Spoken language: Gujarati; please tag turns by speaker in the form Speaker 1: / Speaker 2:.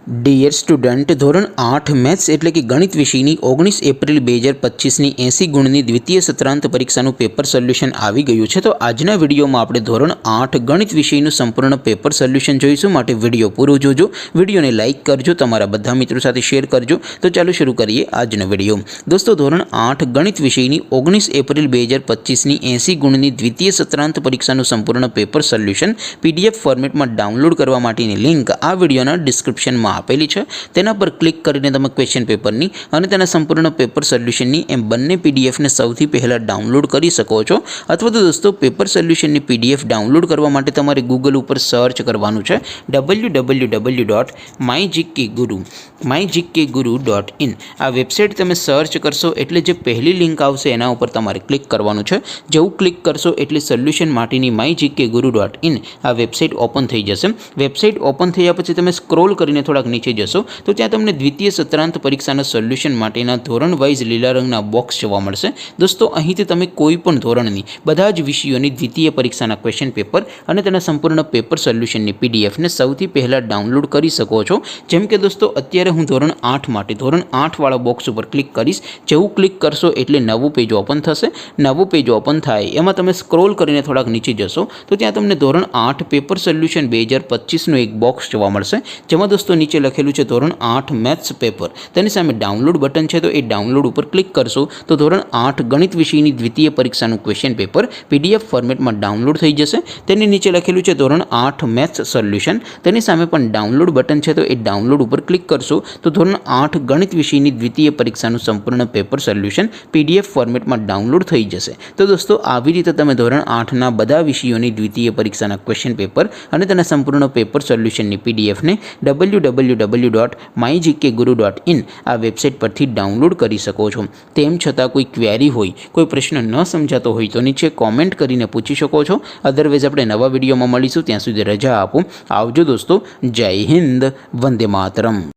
Speaker 1: ડિયર સ્ટુડન્ટ, ધોરણ 8 મેથ્સ એટલે કે ગણિત વિષયની 19 એપ્રિલ 2025ની 80 ગુણની દ્વિતીય સત્રાંત પરીક્ષાનું પેપર સોલ્યુશન આવી ગયું છે. તો આજના વિડીયોમાં આપણે ધોરણ 8 ગણિત વિષયનું સંપૂર્ણ પેપર સોલ્યુશન જોઈશું. માટે વિડીયો પૂરો જોજો, વિડીયોને લાઇક કરજો, તમારા બધા મિત્રો સાથે શેર કરજો. તો ચાલો શરૂ કરીએ આજનો વિડીયો. દોસ્તો, ધોરણ 8 ગણિત વિષયની 19 એપ્રિલ 2025ની 80 ગુણની દ્વિતીય સત્રાંત પરીક્ષાનું સંપૂર્ણ પેપર સોલ્યુશન PDF ફોર્મેટમાં ડાઉનલોડ કરવા માટેની લિંક આ વિડીયોના ડિસ્ક્રિપ્શનમાં આપેલી છે. તેના પર ક્લિક કરીને તમે ક્વેશ્ચન પેપરની અને તેના સંપૂર્ણ પેપર સોલ્યુશનની એમ બંને PDFને સૌથી પહેલાં ડાઉનલોડ કરી શકો છો. અથવા તો દોસ્તો, પેપર સોલ્યુશનની PDF ડાઉનલોડ કરવા માટે તમારે ગૂગલ ઉપર સર્ચ કરવાનું છે www.mygkguru.in. આ વેબસાઇટ તમે સર્ચ કરશો એટલે જે પહેલી લિંક આવશે એના ઉપર તમારે ક્લિક કરવાનું છે. જેવું ક્લિક કરશો એટલે સોલ્યુશન માટેની mygkguru.in આ વેબસાઇટ ઓપન થઈ જશે. વેબસાઇટ ઓપન થયા પછી તમે સ્ક્રોલ કરીને થોડા નીચે જશો તો ત્યાં તમને દ્વિતીય સત્રાંત પરીક્ષાના સોલ્યુશન માટેના ધોરણ વાઇઝ લીલા રંગના બોક્સ જોવા મળશે. દોસ્તો, અહીંથી તમે કોઈ પણ ધોરણની બધા જ વિષયોની દ્વિતીય પરીક્ષાના ક્વેશ્ચન પેપર અને તેના સંપૂર્ણ પેપર સોલ્યુશનની PDFને સૌથી પહેલાં ડાઉનલોડ કરી શકો છો. જેમ કે દોસ્તો, અત્યારે હું ધોરણ 8 માટે ધોરણ 8 વાળા બોક્સ ઉપર ક્લિક કરીશ. જેવું ક્લિક કરશો એટલે નવું પેજ ઓપન થશે. નવું પેજ ઓપન થાય એમાં તમે સ્ક્રોલ કરીને થોડાક નીચે જશો તો ત્યાં તમને ધોરણ 8 પેપર સોલ્યુશન 2025નું એક બોક્સ જોવા મળશે. જેમાં દોસ્તો નીચે લખેલું છે ધોરણ 8 મેથ્સ પેપર. તેની સામે ડાઉનલોડ બટન છે, તો એ ડાઉનલોડ ઉપર ક્લિક કરશો તો ધોરણ 8 ગણિત વિષયની દ્વિતીય પરીક્ષાનું ક્વેશ્ચન પેપર PDF ફોર્મેટમાં ડાઉનલોડ થઈ જશે. તેની નીચે લખેલું છે ધોરણ 8 મેથ્સ સોલ્યુશન. તેની સામે પણ ડાઉનલોડ બટન છે, તો એ ડાઉનલોડ ઉપર ક્લિક કરશો તો ધોરણ 8 ગણિત વિષયની દ્વિતીય પરીક્ષાનું સંપૂર્ણ પેપર સોલ્યુશન PDF ફોર્મેટમાં ડાઉનલોડ થઈ જશે. તો દોસ્તો, આવી રીતે તમે ધોરણ 8ના બધા વિષયોની દ્વિતીય પરીક્ષાના ક્વેશ્ચન પેપર અને તેના સંપૂર્ણ પેપર સોલ્યુશનની PDFને www.mygkguru.in આ વેબસાઇટ પરથી ડાઉનલોડ કરી શકો છો. તેમ છતાં કોઈ ક્વેરી હોય, કોઈ પ્રશ્ન ન સમજાતો હોય તો નીચે કોમેન્ટ કરીને પૂછી શકો છો. અધરવાઇઝ આપણે નવા વિડીયોમાં મળીશું. ત્યાં સુધી રજા આપો. આવજો દોસ્તો. જય હિન્દ. વંદે માતરમ.